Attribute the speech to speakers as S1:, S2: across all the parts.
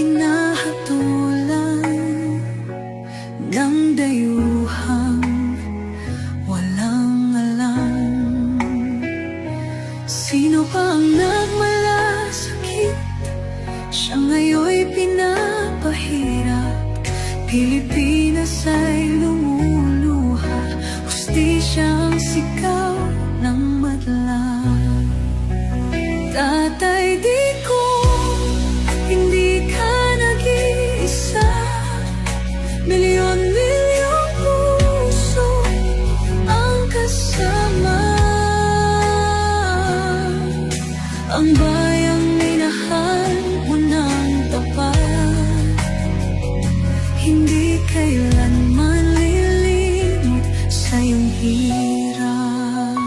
S1: hinahatulan ng dayuhang walang alam. Sino pa ang nagmalasakit? Siya ngayon'y pinapahirap. Pilipinas ay lumuluha, hustisyang sigaw ng madla. Tatay, di ko hindi ka nag-iisa. Milyon-milyong puso ang kasama. Ang bayang minahal mo ng tapat, hindi kailanman lilimot sa iyong hirap.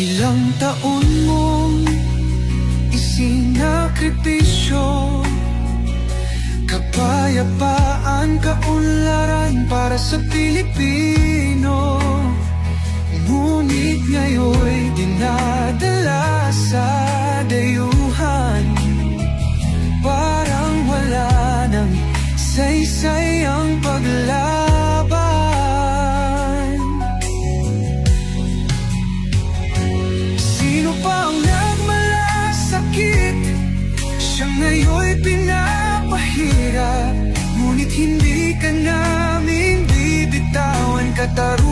S1: Ilang taon mong isinakripisyo, kapayapaan, kaunlaran para sa Pilipino. Ngunit ngayon'y dinadala sa dayuhan, parang wala nang saysay ang paglaban. Sino pa ang nagmalasakit? Siya ngayon'y pinapahirap. Ngunit hindi ka namin bibitawan, kataruhan